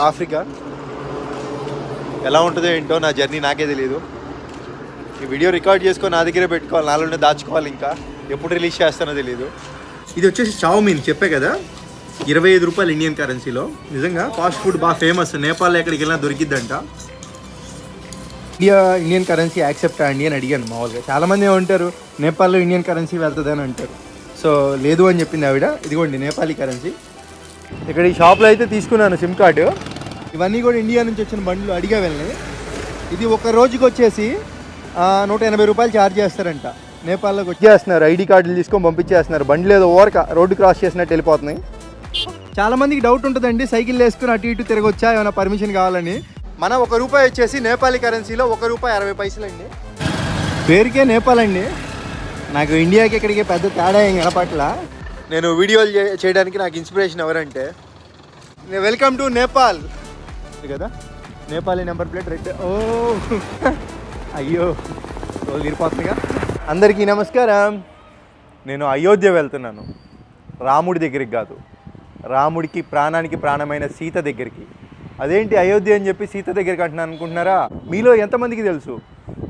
Africa ఎలా ఉంటుందో ఏంటో నా జర్నీ నాకే తెలియదు. ఈ వీడియో రికార్డ్ చేసుకొని నా దగ్గరే పెట్టుకోవాలి, నాలోనే దాచుకోవాలి. ఇంకా ఎప్పుడు రిలీజ్ చేస్తానో తెలియదు. ఇది వచ్చేసి చావుమీన్ చెప్పే కదా, 25 రూపాయలు ఇండియన్ కరెన్సీలో. నిజంగా ఫాస్ట్ ఫుడ్ బాగా ఫేమస్, నేపాల్లో ఎక్కడికి వెళ్ళినా దొరికిద్దంట. ఇండియన్ కరెన్సీ యాక్సెప్ట్ అండి అని అడిగాను. మామూలుగా చాలామంది ఏమంటారు నేపాల్లో ఇండియన్ కరెన్సీ వెళ్తుంది అని అంటారు. సో లేదు అని చెప్పింది ఆవిడ. ఇదిగోండి నేపాలీ కరెన్సీ. ఇక్కడ ఈ షాప్లో అయితే తీసుకున్నాను సిమ్ కార్డు. ఇవన్నీ కూడా ఇండియా నుంచి వచ్చిన బండ్లు అడిగా వెళ్ళి. ఇది ఒక రోజుకి వచ్చేసి 180 రూపాయలు ఛార్జ్ చేస్తారంట. నేపాల్లోకి వచ్చేస్తున్నారు, ఐడి కార్డులు తీసుకొని పంపించేస్తున్నారు. బండ్లు ఏదో ఓవర్క రోడ్డు క్రాస్ చేసినట్టు వెళ్ళిపోతున్నాయి. చాలామందికి డౌట్ ఉంటుందండి, సైకిల్ వేసుకుని అటు ఇటు తిరగొచ్చా, ఏమైనా పర్మిషన్ కావాలని. మన ₹1 వచ్చేసి నేపాలీ కరెన్సీలో ₹1.60 అండి. పేరుకే నేపాల్ అండి. నాకు ఇండియాకి ఇక్కడికి పెద్ద తేడా ఏం కనపట్ల. నేను వీడియోలు చేయడానికి నాకు ఇన్స్పిరేషన్ ఎవరంటే, వెల్కమ్ టు నేపాల్ కదా, నేపాలీ నెంబర్ ప్లేట్ రెడ్. ఓ అయ్యో రోజు తీరిపోతుందిగా. అందరికీ నమస్కారం. నేను అయోధ్య వెళ్తున్నాను, రాముడి దగ్గరికి కాదు, రాముడికి ప్రాణానికి ప్రాణమైన సీత దగ్గరికి. అదేంటి అయోధ్య అని చెప్పి సీత దగ్గరికి అంటున్నాను అనుకుంటున్నారా? మీలో ఎంతమందికి తెలుసు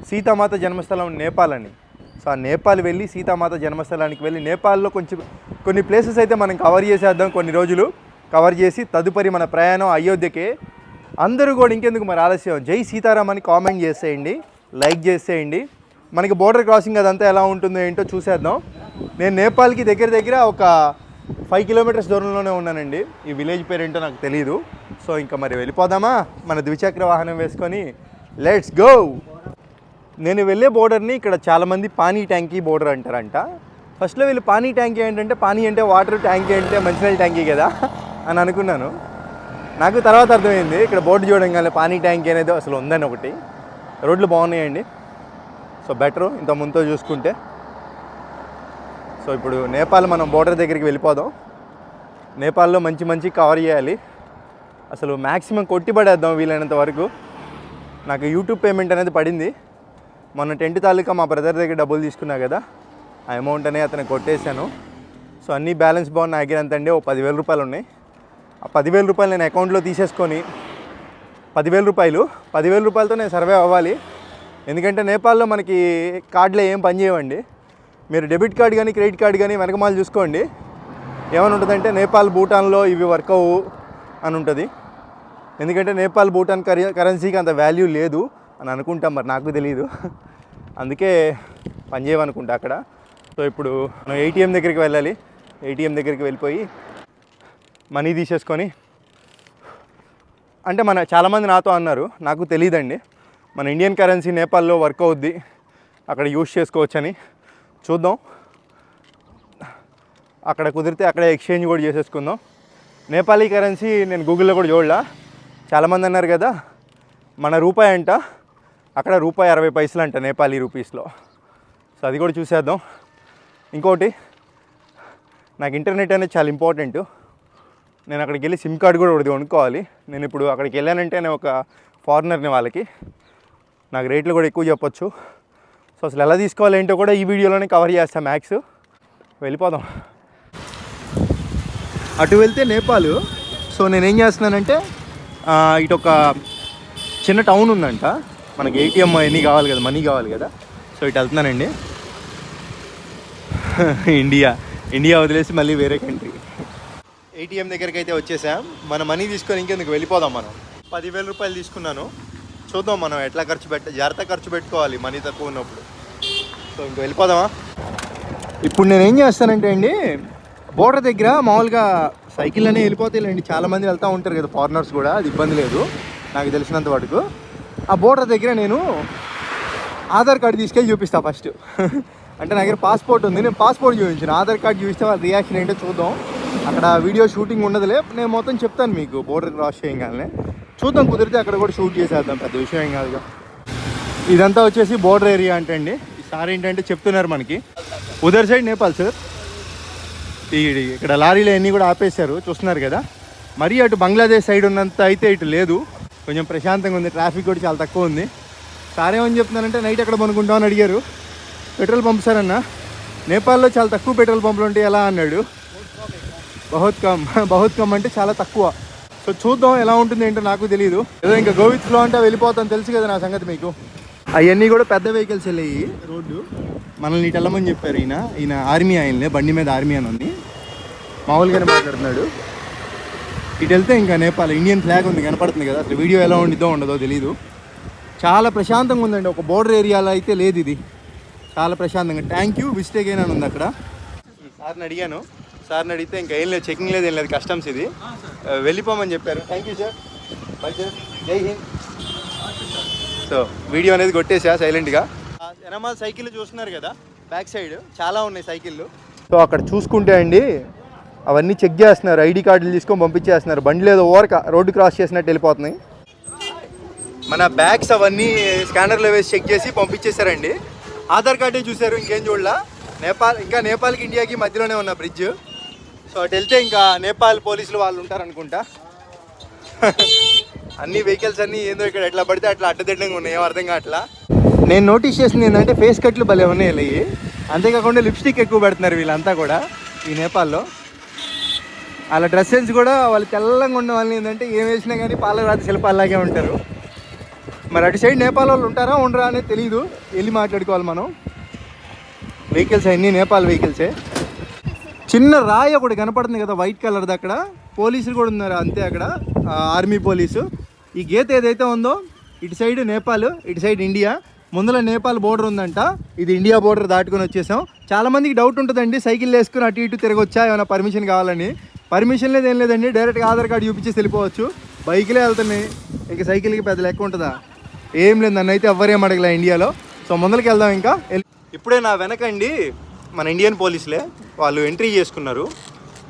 సీతామాత జన్మస్థలం నేపాల్ అని? సో ఆ నేపాల్ వెళ్ళి సీతామాత జన్మస్థలానికి వెళ్ళి నేపాల్లో కొన్ని ప్లేసెస్ అయితే మనం కవర్ చేసేద్దాం. కొన్ని రోజులు కవర్ చేసి తదుపరి మన ప్రయాణం అయోధ్యకే. అందరూ కూడా ఇంకెందుకు మరి ఆలస్యం, జై సీతారాం అని కామెంట్ చేసేయండి, లైక్ చేసేయండి. మనకి బోర్డర్ క్రాసింగ్ అదంతా ఎలా ఉంటుందో ఏంటో చూసేద్దాం. నేను నేపాల్కి దగ్గర ఒక 5 కిలోమీటర్స్ దూరంలోనే ఉన్నానండి. ఈ విలేజ్ పేరేంటో నాకు తెలీదు. సో ఇంకా మరి వెళ్ళిపోదామా మన ద్విచక్ర వాహనం వేసుకొని? Let's go. నేను వెళ్ళే బోర్డర్ని ఇక్కడ చాలామంది పానీ ట్యాంకీ బోర్డర్ అంటారంట. ఫస్ట్లో వీళ్ళు పానీ ట్యాంకీ ఏంటంటే, పానీ అంటే వాటర్, ట్యాంకీ అంటే మంచినీళ్ళ ట్యాంకీ కదా అని అనుకున్నాను. నాకు తర్వాత అర్థమైంది, ఇక్కడ బోర్డు చూడంగానే పానీ ట్యాంకీ అనేది అసలు ఉందని ఒకటి. రోడ్లు బాగున్నాయండి, సో బెటరు ఇంత ముందుతో చూసుకుంటే. సో ఇప్పుడు నేపాల్ మనం బోర్డర్ దగ్గరికి వెళ్ళిపోదాం. నేపాల్లో మంచి కవర్ చేయాలి. అసలు మ్యాక్సిమం కొట్టిపడేద్దాం వీలైనంత వరకు. నాకు యూట్యూబ్ పేమెంట్ అనేది పడింది. మొన్న టెంట్ తాలూకా మా బ్రదర్ దగ్గర డబ్బులు తీసుకున్నా కదా, ఆ అమౌంట్ అనేది అతను కొట్టేశాను. సో అన్నీ బ్యాలెన్స్ బాగుంది. నా దగ్గర ఎంత అండి, ఓ 10,000 రూపాయలు ఉన్నాయి. ఆ 10,000 రూపాయలు నేను అకౌంట్లో తీసేసుకొని 10,000 రూపాయలతో నేను సర్వే అవ్వాలి. ఎందుకంటే నేపాల్లో మనకి కార్డులో ఏం పని చేయవండి. మీరు డెబిట్ కార్డ్ కానీ క్రెడిట్ కార్డ్ కానీ వెనకమాలు చూసుకోండి. ఏమని ఉంటుందంటే, నేపాల్ భూటాన్లో ఇవి వర్క్ అవ్వు అని ఉంటుంది. ఎందుకంటే నేపాల్ భూటాన్ కరెన్సీకి అంత వాల్యూ లేదు అని అనుకుంటాం, మరి నాకు తెలియదు. అందుకే పనిచేయమనుకుంటా అక్కడ. సో ఇప్పుడు మనం ఏటీఎం దగ్గరికి వెళ్ళాలి. ఏటీఎం దగ్గరికి వెళ్ళిపోయి మనీ తీసేసుకొని, అంటే చాలామంది నాతో అన్నారు, నాకు తెలియదండి, మన ఇండియన్ కరెన్సీ నేపాల్లో వర్క్ అవుద్ది, అక్కడ యూజ్ చేసుకోవచ్చని. చూద్దాం, అక్కడ కుదిరితే అక్కడే ఎక్స్చేంజ్ కూడా చేసేసుకుందాం. నేపాలీ కరెన్సీ నేను గూగుల్లో కూడా చూడలా. చాలామంది అన్నారు కదా, మన రూపాయి అంట, అక్కడ ₹1.60 అంట నేపాలీ రూపీస్లో. సో అది కూడా చూసేద్దాం. ఇంకోటి, నాకు ఇంటర్నెట్ అనేది చాలా ఇంపార్టెంట్. నేను అక్కడికి వెళ్ళి సిమ్ కార్డు కూడా ఒకటి కొనుక్కోవాలి. నేను ఇప్పుడు అక్కడికి వెళ్ళానంటే నేను ఒక ఫారినర్ని, వాళ్ళకి నాకు రేట్లు కూడా ఎక్కువ చెప్పొచ్చు. సో అసలు ఎలా తీసుకోవాలి ఏంటో కూడా ఈ వీడియోలోనే కవర్ చేస్తాను మ్యాక్స్. వెళ్ళిపోదాం. అటు వెళ్తే నేపాల్. సో నేనేం చేస్తున్నానంటే, ఇటు ఒక చిన్న టౌన్ ఉందంట, మనకి ఏటీఎం ఎన్ని కావాలి కదా, మనీ కావాలి కదా. సో ఇటు వెళ్తున్నానండి. ఇండియా వదిలేసి మళ్ళీ వేరే కంట్రీ. ఏటీఎం దగ్గరికి అయితే వచ్చేసాం. మన మనీ తీసుకొని ఇంకెందుకు వెళ్ళిపోదాం. మనం 10,000 రూపాయలు తీసుకున్నాను. చూద్దాం మనం ఎట్లా జాగ్రత్త ఖర్చు పెట్టుకోవాలి మనీ తక్కువ ఉన్నప్పుడు. సో ఇంక వెళ్ళిపోదామా? ఇప్పుడు నేను ఏం చేస్తానంటే అండి, బోర్డర్ దగ్గర మామూలుగా సైకిల్ అనే వెళ్ళిపోతాయిలేండి, చాలామంది వెళ్తూ ఉంటారు కదా ఫారినర్స్ కూడా, అది ఇబ్బంది లేదు నాకు తెలిసినంత వరకు. ఆ బోర్డర్ దగ్గర నేను ఆధార్ కార్డు తీసుకెళ్ళి చూపిస్తాను ఫస్ట్. అంటే నా దగ్గర పాస్పోర్ట్ ఉంది, నేను పాస్పోర్ట్ చూపించాను, ఆధార్ కార్డు చూపిస్తే వాళ్ళ రియాక్షన్ ఏంటో చూద్దాం. అక్కడ వీడియో షూటింగ్ ఉండదులే, నేను మొత్తం చెప్తాను మీకు బోర్డర్ క్రాస్ చేయగానే. చూద్దాం, కుదిరితే అక్కడ కూడా షూట్ చేసేద్దాం, పెద్ద విషయం ఏం కాదుగా. ఇదంతా వచ్చేసి బోర్డర్ ఏరియా అంటే అండి. ఈసారి ఏంటంటే చెప్తున్నారు మనకి ఉదర్ సైడ్ నేపాల్ సార్. ఇక్కడ లారీలు అన్నీ కూడా ఆపేశారు, చూస్తున్నారు కదా. మరీ అటు బంగ్లాదేశ్ సైడ్ ఉన్నంత అయితే ఇటు లేదు, కొంచెం ప్రశాంతంగా ఉంది. ట్రాఫిక్ కూడా చాలా తక్కువ ఉంది. సార్ ఏమని చెప్తున్నానంటే, నైట్ ఎక్కడ పనుకుంటామని అడిగారు. పెట్రోల్ పంప్ సార్ అన్న, నేపాల్లో చాలా తక్కువ పెట్రోల్ పంపులు ఉంటాయి ఎలా అన్నాడు. బహుత్ కమ్ అంటే చాలా తక్కువ. సో చూద్దాం ఎలా ఉంటుంది ఏంటో నాకు తెలియదు. ఏదో ఇంకా గోవిత్ ఫ్లో అంటే వెళ్ళిపోతాను, తెలుసు కదా నా సంగతి మీకు. అవన్నీ కూడా పెద్ద వెహికల్స్ వెళ్ళాయి రోడ్డు. మనల్ని ఇటు వెళ్ళమని చెప్పారు. ఈయన ఆర్మీ ఆయనలే, బండి మీద ఆర్మీ అని ఉంది, మామూలుగానే మాట్లాడుతున్నాడు. ఇటు వెళ్తే ఇంకా నేపాల్ ఇండియన్ ఫ్లాగ్ ఉంది కనపడుతుంది కదా. అసలు వీడియో ఎలా ఉండిద్దో ఉండదో తెలీదు. చాలా ప్రశాంతంగా ఉందండి. ఒక బోర్డర్ ఏరియాలో అయితే లేదు ఇది, చాలా ప్రశాంతంగా. థ్యాంక్ యూ విజిట్ అగైన్ అని ఉంది అక్కడ. సార్ని అడిగాను, సార్ని అడిగితే ఇంకా ఏం లేదు, చెకింగ్ లేదు, ఏం లేదు, కస్టమ్స్ ఇది, వెళ్ళిపోమని చెప్పారు. Thank you sir, by sir, జై హింద్. సో వీడియో అనేది కొట్టేసా సైలెంట్గా. ఎనమాల్ సైకిల్ చూస్తున్నారు కదా, బ్యాక్ సైడ్ చాలా ఉన్నాయి సైకిళ్ళు. సో అక్కడ చూసుకుంటే అండి అవన్నీ చెక్ చేస్తున్నారు, ఐడి కార్డులు తీసుకొని పంపించేస్తున్నారు. బండి ఏదో ఓవర్ రోడ్డు క్రాస్ చేసినట్టు వెళ్ళిపోతున్నాయి. మన బ్యాగ్స్ అవన్నీ స్కానర్లో వేసి చెక్ చేసి పంపించేశారండి. ఆధార్ కార్డే చూశారు, ఇంకేం చూడలా. నేపాల్కి ఇండియాకి మధ్యలోనే ఉన్న బ్రిడ్జ్. సో అటు వెళ్తే ఇంకా నేపాల్ పోలీసులు వాళ్ళు ఉంటారనుకుంటా. అన్ని వెహికల్స్ అన్నీ ఏందో ఇక్కడ ఎట్లా పడితే అట్లా అడ్డదిడ్డంగా ఉన్నాయి, ఏం అర్థం కావట్లా. నేను నోటీస్ చేసింది ఏంటంటే ఫేస్ కట్లు భలే ఉన్నాయి వెళ్ళి. అంతేకాకుండా లిప్స్టిక్ ఎక్కువ పెడుతున్నారు వీళ్ళంతా కూడా ఈ నేపాల్లో. వాళ్ళ డ్రెస్ సెన్స్ కూడా వాళ్ళు తెల్లంగా ఉన్న వాళ్ళని ఏంటంటే ఏం వేసినా కానీ పాలరాతి శిల్పాల్లాగే ఉంటారు. మరి అటు సైడ్ నేపాల్ వాళ్ళు ఉంటారా ఉండరా అనేది తెలీదు, వెళ్ళి మాట్లాడుకోవాలి మనం. వెహికల్స్ అన్నీ నేపాల్ వెహికల్సే. చిన్న రాయి ఒకటి కనపడుతుంది కదా వైట్ కలర్ది, అక్కడ పోలీసులు కూడా ఉన్నారు అంతే, అక్కడ ఆర్మీ పోలీసు. ఈ గీత ఏదైతే ఉందో ఇటు సైడ్ నేపాల్, ఇటు సైడ్ ఇండియా. ముందర నేపాల్ బోర్డర్ ఉందంట, ఇది ఇండియా బోర్డర్ దాటుకొని వచ్చేసాం. చాలామందికి డౌట్ ఉంటుందండి, సైకిల్ వేసుకుని అటు ఇటు తిరగొచ్చా, ఏమైనా పర్మిషన్ కావాలని. పర్మిషన్ లేదు, ఏం లేదండి, డైరెక్ట్గా ఆధార్ కార్డు చూపించేసి వెళ్ళిపోవచ్చు. బైక్లే వెళ్తున్నాయి, ఇక సైకిల్కి పెద్ద లెక్క ఉంటుందా? ఏం లేదు, నన్ను అయితే ఎవ్వరేం అడగలే ఇండియాలో. సో ముందరికి వెళ్దాం ఇంకా. ఇప్పుడే నా వెనకండి మన ఇండియన్ పోలీసులే, వాళ్ళు ఎంట్రీ చేసుకున్నారు.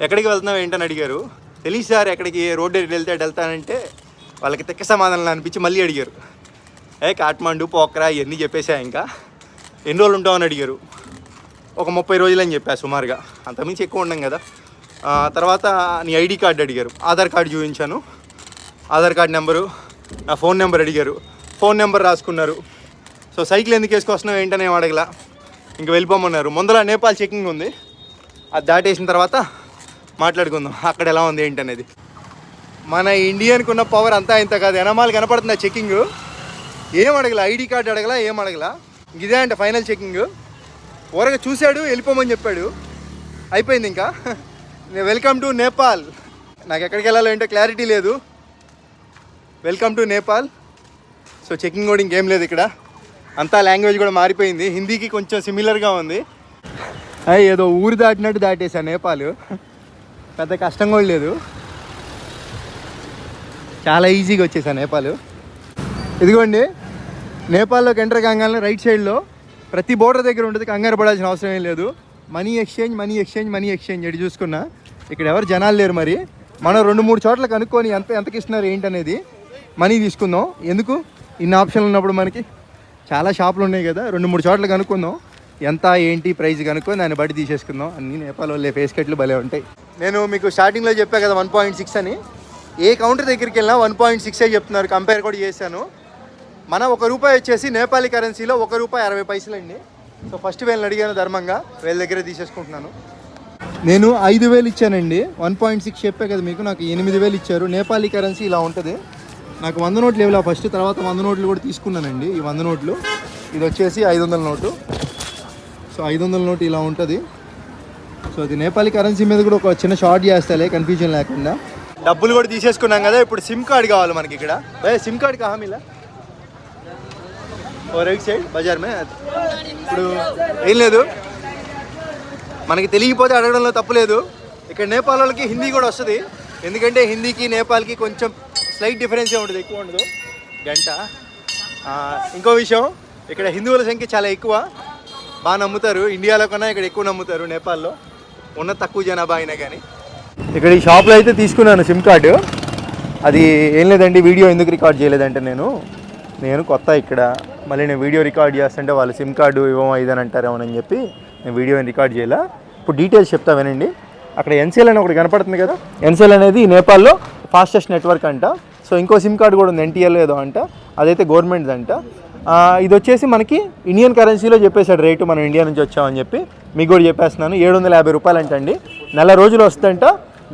ఎక్కడికి వెళ్తున్నావు ఏంటని అడిగారు. తెలియదు సార్ ఎక్కడికి, రోడ్డు వెళ్తానంటే వాళ్ళకి తెక్క సమాధానం అనిపించి మళ్ళీ అడిగారు. కాఠ్మండు, పోఖ్రా ఇవన్నీ చెప్పేసా. ఇంకా ఎన్ని రోజులు ఉంటామని అడిగారు. ఒక 30 రోజులు అని చెప్పా సుమారుగా, అంతకుమించి ఎక్కువ ఉండం కదా. తర్వాత నీ ఐడి కార్డు అడిగారు, ఆధార్ కార్డు చూపించాను, ఆధార్ కార్డు నెంబరు, నా ఫోన్ నెంబర్ అడిగారు, ఫోన్ నెంబర్ రాసుకున్నారు. సో సైకిల్ ఎందుకు వేసుకొస్తున్నావు ఏంటని ఏం అడగలా, ఇంక వెళ్ళిపోమన్నారు. ముందర నేపాల్ చెకింగ్ ఉంది, అది దాటేసిన తర్వాత మాట్లాడుకుందాం అక్కడ ఎలా ఉంది ఏంటనేది. మన ఇండియన్కి ఉన్న పవర్ అంతా ఇంత కాదు. ఎనమాలు కనపడుతుంది ఆ చెకింగ్, ఏం అడగల, ఐడి కార్డు అడగల, ఏం అడగల. ఇదే అంటే ఫైనల్ చెకింగ్. ఊరగా చూశాడు, వెళ్ళిపోమని చెప్పాడు, అయిపోయింది. ఇంకా వెల్కమ్ టు నేపాల్. నాకు ఎక్కడికి వెళ్ళాలో ఏంటో క్లారిటీ లేదు. Welcome to Nepal. So checking కూడా ఇంకేం లేదు ఇక్కడ, అంతా లాంగ్వేజ్ కూడా మారిపోయింది, హిందీకి కొంచెం సిమిలర్గా ఉంది. ఏదో ఊరు దాటినట్టు దాటేసా నేపాల్, పెద్ద కష్టం కూడా లేదు, చాలా ఈజీగా వచ్చేసా నేపాల్. ఇదిగోండి నేపాల్లోకి ఎంటర్ కాగానే రైట్ సైడ్లో ప్రతి బోర్డర్ దగ్గర ఉంటుంది, కంగారు పడాల్సిన అవసరం ఏం లేదు. Money exchange, money exchange, money exchange ఎటు చూసుకున్నా ఇక్కడ ఎవరు జనాలు లేరు. మరి మనం 2-3 చోట్ల కనుక్కొని ఎంతకి ఇస్తున్నారు ఏంటనేది మనీ తీసుకుందాం. ఎందుకు, ఇన్ని ఆప్షన్లు ఉన్నప్పుడు మనకి చాలా షాపులు ఉన్నాయి కదా, 2-3 చోట్ల కనుక్కుందాం, ఎంత ఏంటి ప్రైస్ కనుక్కొని దాన్ని బట్టి తీసేసుకుందాం. అన్నీ నేపాల్ వాళ్ళే ఫేస్ కట్లు భలే ఉంటాయి. నేను మీకు స్టార్టింగ్లో చెప్పా కదా 1.6 అని, ఏ కౌంటర్ దగ్గరికి వెళ్ళినా 1.6 చెప్తున్నారు. కంపేర్ కూడా చేశాను. మన ₹1 వచ్చేసి నేపాలీ కరెన్సీలో ₹1.60 అండి. సో ఫస్ట్ వీళ్ళని అడిగాను ధర్మంగా, వీళ్ళ దగ్గరే తీసేసుకుంటున్నాను. నేను 5,000 ఇచ్చానండి, 1.6 చెప్పే కదా మీకు, నాకు 8,000 ఇచ్చారు. నేపాలీ కరెన్సీ ఇలా ఉంటుంది. నాకు 100 నోట్లు ఇవ్వలే ఫస్ట్, తర్వాత 100 నోట్లు కూడా తీసుకున్నానండి. ఈ 100 నోట్లు, ఇది వచ్చేసి 500 నోటు. సో 500 నోటు ఇలా ఉంటుంది. సో అది నేపాలీ కరెన్సీ మీద కూడా ఒక చిన్న షార్ట్ చేస్తాలే, కన్ఫ్యూజన్ లేకుండా. డబ్బులు కూడా తీసేసుకున్నాం కదా, ఇప్పుడు సిమ్ కార్డ్ కావాలి మనకి. ఇక్కడ భయ సిమ్ కార్డ్ కహా మిలా ఓ రైట్ సైడ్ బజార్ మే. ఇప్పుడు ఏం లేదు, మనకి తెలియకపోతే అడగడంలో తప్పులేదు. ఇక్కడ నేపాల్ వాళ్ళకి హిందీ కూడా వస్తుంది, ఎందుకంటే హిందీకి నేపాల్కి కొంచెం స్లైట్ డిఫరెన్సే ఉంటుంది, ఎక్కువ ఉండదు గంట. ఇంకో విషయం, ఇక్కడ హిందువుల సంఖ్య చాలా ఎక్కువ, బాగా నమ్ముతారు. ఇండియాలో కన్నా ఇక్కడ ఎక్కువ నమ్ముతారు నేపాల్లో, ఉన్న తక్కువ జనాభా అయినా కానీ. ఇక్కడ ఈ షాప్లో అయితే తీసుకున్నాను సిమ్ కార్డు. అది ఏం లేదండి, వీడియో ఎందుకు రికార్డ్ చేయలేదంటే నేను కొత్త ఇక్కడ, మళ్ళీ నేను వీడియో రికార్డ్ చేస్తుంటే వాళ్ళు సిమ్ కార్డు ఇవ్వమో ఇదని అంటారేమోనని చెప్పి నేను వీడియో రికార్డ్ చేయాల. ఇప్పుడు డీటెయిల్స్ చెప్తా వినండి. అక్కడ ఎన్సీఎల్ అని ఒకటి కనపడుతుంది కదా, ఎన్సీఎల్ అనేది నేపాల్లో ఫాస్టెస్ట్ నెట్వర్క్ అంట. సో ఇంకో సిమ్ కార్డు కూడా ఉంది, ఎన్టీఎల్ ఏదో అంట, అదైతే గవర్నమెంట్ది అంట. ఇది వచ్చేసి మనకి ఇండియన్ కరెన్సీలో చెప్పేశాడు రేటు, మనం ఇండియా నుంచి వచ్చామని చెప్పి మీకు కూడా చెప్పేస్తున్నాను. ₹750 అంటండి. నెల రోజులు వస్తుందంట.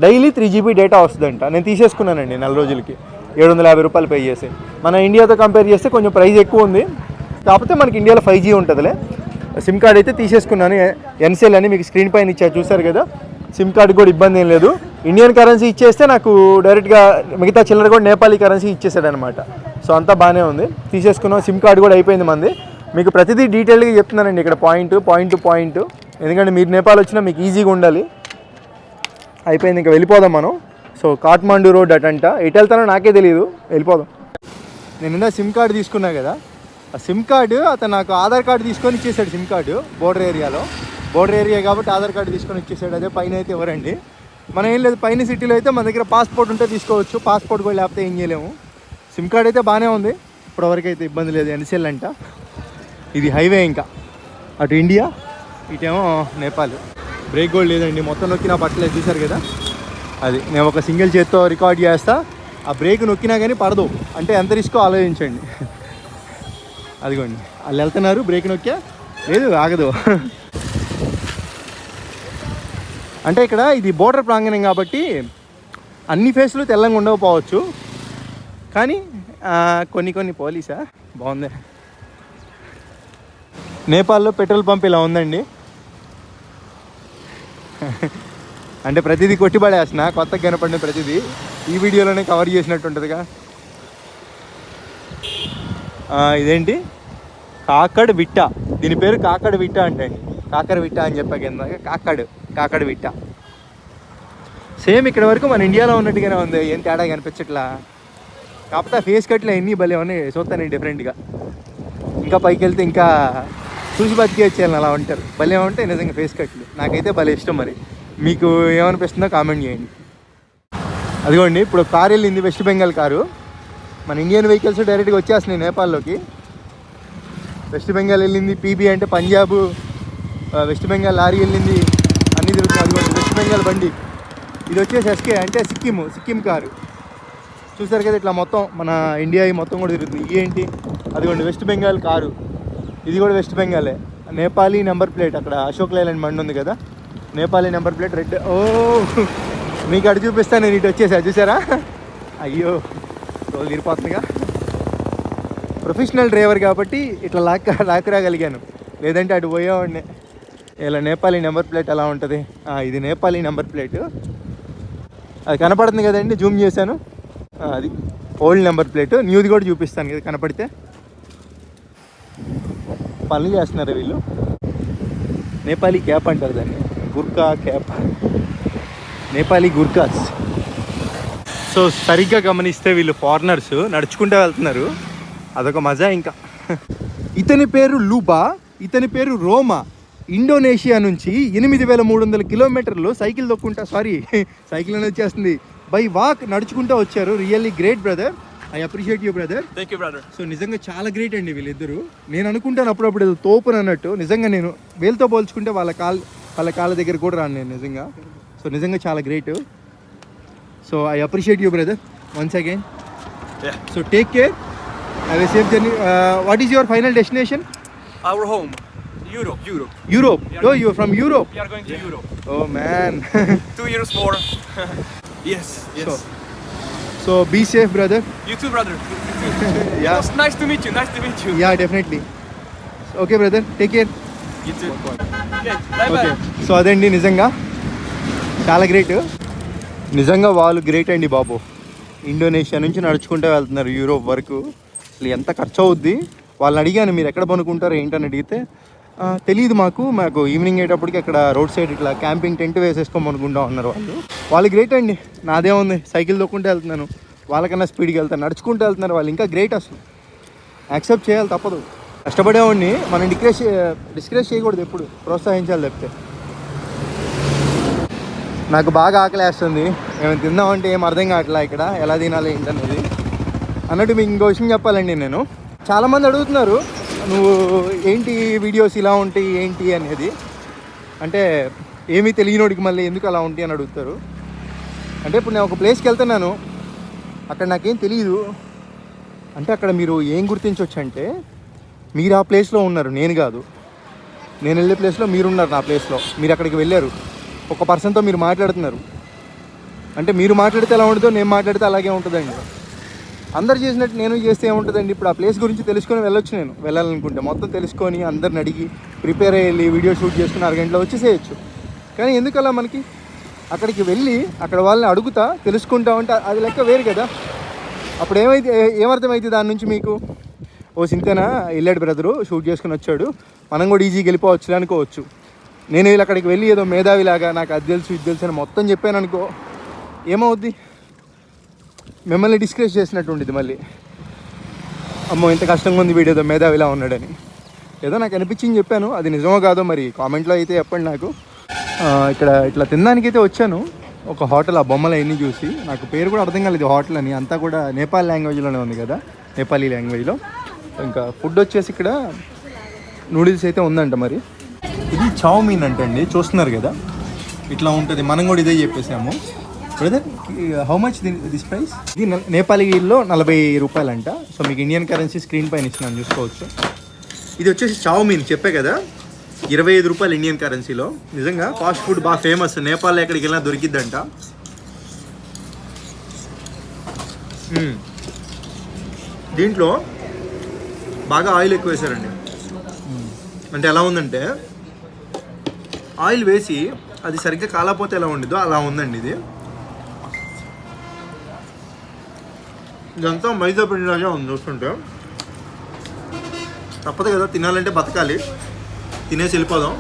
డైలీ 3 GB డేటా వస్తుందంట. నేను తీసేసుకున్నానండి 4 రోజులకి 750 రూపాయలు పే చేసి. మన ఇండియాతో కంపేర్ చేస్తే కొంచెం ప్రైస్ ఎక్కువ ఉంది, కాకపోతే మనకి ఇండియాలో 5G ఉంటుందిలే. సిమ్ కార్డ్ అయితే తీసేసుకున్నాను. ఎన్సెల్ అని మీకు స్క్రీన్ పైన ఇచ్చారు చూసారు కదా. సిమ్ కార్డు కూడా ఇబ్బంది ఏం లేదు. ఇండియన్ కరెన్సీ ఇచ్చేస్తే నాకు డైరెక్ట్గా మిగతా చిల్లర కూడా నేపాలీ కరెన్సీ ఇచ్చేసాడు అనమాట. సో అంతా బాగానే ఉంది. తీసేసుకున్నాం. సిమ్ కార్డు కూడా అయిపోయింది మంది. మీకు ప్రతిదీ డీటెయిల్గా చెప్తున్నానండి ఇక్కడ పాయింట్, ఎందుకంటే మీరు నేపాల్ వచ్చినా మీకు ఈజీగా ఉండాలి. అయిపోయింది, ఇంకా వెళ్ళిపోదాం మనం. సో కాఠ్మండూ రోడ్ అటంట, ఎటు వెళ్తానో నాకే తెలియదు, వెళ్ళిపోదాం. నేను ఇందా సిమ్ కార్డు తీసుకున్నా కదా, ఆ సిమ్ కార్డు అతను నాకు ఆధార్ కార్డు తీసుకొని ఇచ్చేసాడు. సిమ్ కార్డు బోర్డర్ ఏరియా కాబట్టి ఆధార్ కార్డు తీసుకొని ఇచ్చేసాడు. అదే పైన అయితే ఎవరండి, మనం ఏం లేదు, పైన సిటీలో అయితే మన దగ్గర పాస్పోర్ట్ ఉంటే తీసుకోవచ్చు, పాస్పోర్ట్ కూడా లేకపోతే ఏం చేయలేము. సిమ్ కార్డ్ అయితే బాగానే ఉంది, ఇప్పటివరకు అయితే ఇబ్బంది లేదు. ఎన్సెల్ అంట, ఇది హైవే, ఇంకా అటు ఇండియా ఇటేమో నేపాల్. బ్రేక్ కూడా లేదండి, మొత్తం నొక్కినా పట్టలేదు చూసారు కదా. అది నేను ఒక సింగిల్ చేత్తో రికార్డ్ చేస్తా, ఆ బ్రేక్ నొక్కినా కానీ పడదు, అంటే ఎంత రిస్కో ఆలోచించండి. అదిగోండి వాళ్ళు వెళ్తున్నారు, బ్రేక్ నొక్కా లేదు, ఆగదు. అంటే ఇక్కడ ఇది బోర్డర్ ప్రాంగణం కాబట్టి అన్ని ఫేస్లు తెల్లంగా ఉండకపోవచ్చు, కానీ కొన్ని పోలీసా బాగుంది. నేపాల్లో పెట్రోల్ పంప్ ఇలా ఉందండి. అంటే ప్రతిదీ కొట్టిపడేస్తున్నా, కొత్తగా కనపడిన ప్రతిదీ ఈ వీడియోలోనే కవర్ చేసినట్టు ఉంటుందిగా. ఇదేంటి కాకడ్ విట్ట, దీని పేరు కాకడ్ విట్ట అంటే అండి, కాకర విట్ట అని చెప్పాక ఇందాక కాకడ్ విట్ట. సేమ్ ఇక్కడ వరకు మన ఇండియాలో ఉన్నట్టుగానే ఉంది, ఏం తేడా కనిపించట్లా. కాకపోతే ఫేస్ కట్లు ఎన్ని భలే ఉన్నాయి, చూస్తాను డిఫరెంట్గా. ఇంకా పైకి వెళ్తే ఇంకా చూసి బతికి వచ్చేయాలని అలా ఉంటారు, భలే ఉంటాయి నిజంగా ఫేస్ కట్లు. నాకైతే భలే ఇష్టం. మరి మీకు ఏమనిపిస్తుందో కామెంట్ చేయండి. అదిగోండి ఇప్పుడు కారు వెళ్ళింది, వెస్ట్ బెంగాల్ కారు. మన ఇండియన్ వెహికల్స్ డైరెక్ట్గా వచ్చేస్తున్నాయి నేపాల్లోకి. వెస్ట్ బెంగాల్ వెళ్ళింది, పీబీ అంటే పంజాబ్, వెస్ట్ బెంగాల్ లారీ వెళ్ళింది, అన్నీ తిరుగుతుంది. అదిగోండి వెస్ట్ బెంగాల్ బండి, ఇది వచ్చేసి ఎస్కే అంటే సిక్కిం కారు. చూసారు కదా, ఇట్లా మొత్తం మన ఇండియా మొత్తం కూడా తిరుగుతుంది. ఏంటి అదిగోండి వెస్ట్ బెంగాల్ కారు, ఇది కూడా వెస్ట్ బెంగాలే. నేపాలీ నెంబర్ ప్లేట్, అక్కడ అశోక్ లైలాండ్ బండి ఉంది కదా, నేపాలీ నెంబర్ ప్లేట్ రెడ్. ఓ మీకు అటు చూపిస్తాను, నేను ఇటు వచ్చేసా చూసారా. అయ్యో రోజు తిరిగిపోతుందిగా. ప్రొఫెషనల్ డ్రైవర్ కాబట్టి ఇట్లా లాక్కురాగలిగాను, లేదంటే అటు పోయేవాడిని. ఇలా నేపాలీ నెంబర్ ప్లేట్ ఎలా ఉంటుంది, ఇది నేపాలీ నెంబర్ ప్లేట్. అది కనపడుతుంది కదండి, జూమ్ చేశాను, అది ఓల్డ్ నెంబర్ ప్లేట్. న్యూది కూడా చూపిస్తాను కదా కనపడితే. పనులు చేస్తున్నారు వీళ్ళు. నేపాలీ క్యాప్ అంటారు దాన్ని, గుర్కా క్యాప్, నేపాలీ గుర్కాస్. సో సరిగ్గా గమనిస్తే వీళ్ళు ఫారినర్స్ నడుచుకుంటూ వెళ్తున్నారు, అదొక మజా. ఇంకా ఇతని పేరు లూబా, ఇతని పేరు రోమా. ఇండోనేషియా నుంచి 8300 కిలోమీటర్లు సైకిల్ తొక్కుంటా, సైకిల్ అని వచ్చేస్తుంది, బై వాక్ నడుచుకుంటూ వచ్చారు. Really great brother, I appreciate you brother. Thank you brother. So నిజంగా చాలా గ్రేట్ అండి వీళ్ళిద్దరు. నేను అనుకుంటాను అప్పుడప్పుడు ఏదో తోపుని అన్నట్టు, నిజంగా నేను వీళ్ళతో పోల్చుకుంటే వాళ్ళ కాళ్ళ దగ్గర కూడా రాను నేను నిజంగా. సో నిజంగా చాలా great. So I appreciate you brother once again. So take care, have a safe journey. What is your final destination? Our home, Europe. Europe? Oh, you're from Europe? We are going to Europe. Oh man. 2 years more. Yes. So be safe brother. You too brother. Yeah. It was nice to meet you. Yeah, definitely. Okay brother, take care. You too. Okay, bye. Okay. So అదండి, నిజంగా చాలా great. నిజంగా వాళ్ళు great అండి బాబు. Indonesia నుంచి నడుచుకుంటూ వెళ్తున్నారు Europe వరకు. అసలు ఎంత ఖర్చు అవుద్ది. వాళ్ళని అడిగాను మీరు ఎక్కడ పనుకుంటారో ఏంటని అడిగితే తెలియదు మాకు ఈవినింగ్ అయ్యేటప్పటికి అక్కడ రోడ్ సైడ్ ఇట్లా క్యాంపింగ్ టెంట్ వేసేసుకోమనుకుంటా ఉన్నారు వాళ్ళు గ్రేట్ అండి. నాదే ఉంది, సైకిల్ తొక్కుంటూ వెళ్తున్నాను, వాళ్ళకన్నా స్పీడ్కి వెళ్తాను, నడుచుకుంటూ వెళ్తున్నారు వాళ్ళు, ఇంకా గ్రేట్. అసలు యాక్సెప్ట్ చేయాలి, తప్పదు. కష్టపడేవాడిని మనం డిస్కరేజ్ చేయకూడదు, ఎప్పుడు ప్రోత్సహించాలి తప్పితే. నాకు బాగా ఆకలేస్తుంది, ఏమైనా తిందామంటే ఏం అర్థం కావట్లా ఇక్కడ ఎలా తినాలి ఏంటనేది. అన్నట్టు మీకు ఇంకో విషయం చెప్పాలండి, నేను చాలామంది అడుగుతున్నారు నువ్వు ఏంటి వీడియోస్ ఇలా ఉంటాయి ఏంటి అనేది. అంటే ఏమీ తెలియనోడికి మళ్ళీ ఎందుకు అలా ఉంటాయి అని అడుగుతారు. అంటే ఇప్పుడు నేను ఒక ప్లేస్కి వెళ్తున్నాను, అక్కడ నాకేం తెలియదు అంటే అక్కడ మీరు ఏం గుర్తించవచ్చు అంటే మీరు ఆ ప్లేస్లో ఉన్నారు, నేను కాదు. నేను వెళ్ళే ప్లేస్లో మీరున్నారు, నా ప్లేస్లో మీరు అక్కడికి వెళ్ళారు, ఒక పర్సన్తో మీరు మాట్లాడుతున్నారు. అంటే మీరు మాట్లాడితే ఎలా ఉంటుందో నేను మాట్లాడితే అలాగే ఉంటుందండి. అందరు చేసినట్టు నేను చేస్తే ఏముంటుందండి. ఇప్పుడు ఆ ప్లేస్ గురించి తెలుసుకొని వెళ్ళొచ్చు, నేను వెళ్ళాలనుకుంటే మొత్తం తెలుసుకొని అందరిని అడిగి ప్రిపేర్ అయ్యి వీడియో షూట్ చేసుకుని అరగంటలో వచ్చేసేయచ్చు. కానీ ఎందుకు అలా మనకి అక్కడికి వెళ్ళి అక్కడ వాళ్ళని అడుగుతా తెలుసుకుంటా ఉంటే అది లెక్క వేరు కదా. అప్పుడు ఏమర్థమైంది దాని నుంచి మీకు? ఓ సింతేనా వెళ్ళాడు బ్రదరు, షూట్ చేసుకుని వచ్చాడు, మనం కూడా ఈజీగా వెళ్ళిపోవచ్చు అనుకోవచ్చు. నేను వీళ్ళు అక్కడికి వెళ్ళి ఏదో మేధావిలాగా నాకు అది తెలుసు ఇది తెలుసు అని మొత్తం చెప్పాను అనుకో, ఏమవుద్ది? మిమ్మల్ని డిస్కరేజ్ చేసినట్టు ఉండేది. మళ్ళీ అమ్మో ఇంత కష్టంగా ఉంది వీడు ఏదో మేధావిలా ఉన్నాడని. ఏదో నాకు అనిపించింది చెప్పాను, అది నిజమో కాదో మరి కామెంట్లో అయితే చెప్పండి నాకు. ఇక్కడ ఇట్లా తినడానికైతే వచ్చాను ఒక హోటల్. ఆ బొమ్మలు అవన్నీ చూసి నాకు పేరు కూడా అర్థం కాలేదు హోటల్ అని. అంతా కూడా నేపాల్ లాంగ్వేజ్లోనే ఉంది కదా, నేపాలీ లాంగ్వేజ్లో. ఇంకా ఫుడ్ వచ్చేసి ఇక్కడ నూడిల్స్ అయితే ఉందంట. మరి ఇది చౌమీన్ అంటండి, చూస్తున్నారు కదా ఇట్లా ఉంటుంది. మనం కూడా ఇదే చెప్పేసాము. Brother how much this price? ఇది నేపాలీలో 40 రూపాయలంట. సో మీకు ఇండియన్ కరెన్సీ స్క్రీన్ పైన ఇచ్చినాను చూసుకోవచ్చు. ఇది వచ్చేసి చౌమీన్ చెప్పే కదా, 25 రూపాయలు ఇండియన్ కరెన్సీలో. నిజంగా ఫాస్ట్ ఫుడ్ బాగా ఫేమస్, నేపాల్లో ఎక్కడికి వెళ్ళినా దొరికిద్దంట. దీంట్లో బాగా ఆయిల్ ఎక్కువ వేశారండి. అంటే ఎలా ఉందంటే ఆయిల్ వేసి అది సరిగ్గా కాలపోతే ఎలా ఉండిద్దో అలా ఉందండి ఇది. ఇదంతా మైదా పిండిలాగే ఉంది చూస్తుంటే. తప్పదు కదా, తినాలంటే బతకాలి, తినేసి వెళ్ళిపోదాం.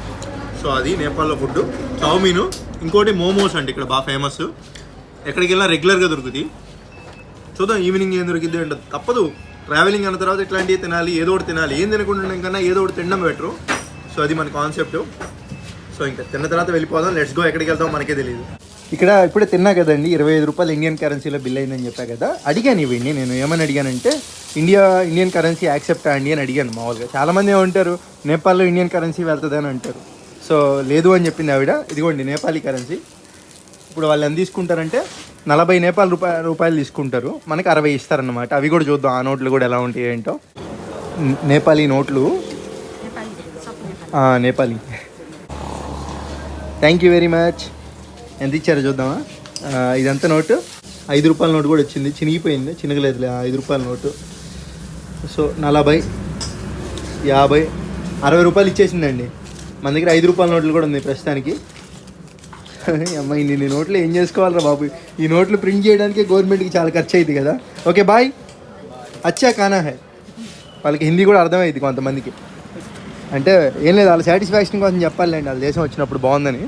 సో అది నేపాల్లో ఫుడ్, చౌమీను. ఇంకోటి మోమోస్ అండి ఇక్కడ బాగా ఫేమస్, ఎక్కడికి వెళ్ళినా రెగ్యులర్గా దొరుకుతుంది. చూద్దాం ఈవినింగ్ ఏం దొరికిద్ది అంటే. తప్పదు, ట్రావెలింగ్ అన్న తర్వాత ఇట్లాంటివి తినాలి, ఏదో ఒకటి తినాలి. ఏం తినకుండా కన్నా ఏదో ఒకటి తినడం బెటరు. సో అది మన కాన్సెప్ట్. సో ఇంకా తిన్న తర్వాత వెళ్ళిపోదాం, లెట్స్ గో. ఎక్కడికి వెళ్తామో మనకే తెలియదు. ఇక్కడ ఇప్పుడే తిన్నా కదండి, 25 రూపాయలు ఇండియన్ కరెన్సీలో బిల్ అయిందని చెప్పా కదా. అడిగాను ఇవన్నీ, నేను ఏమని అడిగానంటే ఇండియన్ కరెన్సీ యాక్సెప్ట్ అండి అని అడిగాను. మామూలుగా చాలామంది ఏమంటారు నేపాల్లో ఇండియన్ కరెన్సీ వెళ్తుంది అని అంటారు. సో లేదు అని చెప్పింది ఆవిడ. ఇదిగోండి నేపాలీ కరెన్సీ. ఇప్పుడు వాళ్ళు ఎంత తీసుకుంటారంటే 40 నేపాల్ రూపాయలు తీసుకుంటారు, మనకి 60 ఇస్తారన్నమాట. అవి కూడా చూద్దాం ఆ నోట్లు కూడా ఎలా ఉంటాయి ఏంటో. నేపాలీ నోట్లు, Nepali. Thank you very much. ఎంత ఇచ్చారో చూద్దామా. ఇదంతా నోటు 5 రూపాయల నోటు కూడా వచ్చింది, చినిగిపోయింది. చినగలేదులే 5 రూపాయల నోటు. సో 40, 50, 60 రూపాయలు ఇచ్చేసిందండి. మన దగ్గర 5 రూపాయల నోట్లు కూడా ఉంది ప్రస్తుతానికి. అమ్మాయి ఇన్ని నోట్లు ఏం చేసుకోవాలరా బాబు, ఈ నోట్లు ప్రింట్ చేయడానికి గవర్నమెంట్కి చాలా ఖర్చు అయింది కదా. Okay bye. అచ్చా కానా హై. వాళ్ళకి హిందీ కూడా అర్థమైంది కొంతమందికి. అంటే ఏం లేదు, వాళ్ళ సాటిస్ఫాక్షన్ కోసం చెప్పాలండి, వాళ్ళ దేశం వచ్చినప్పుడు బాగుందని.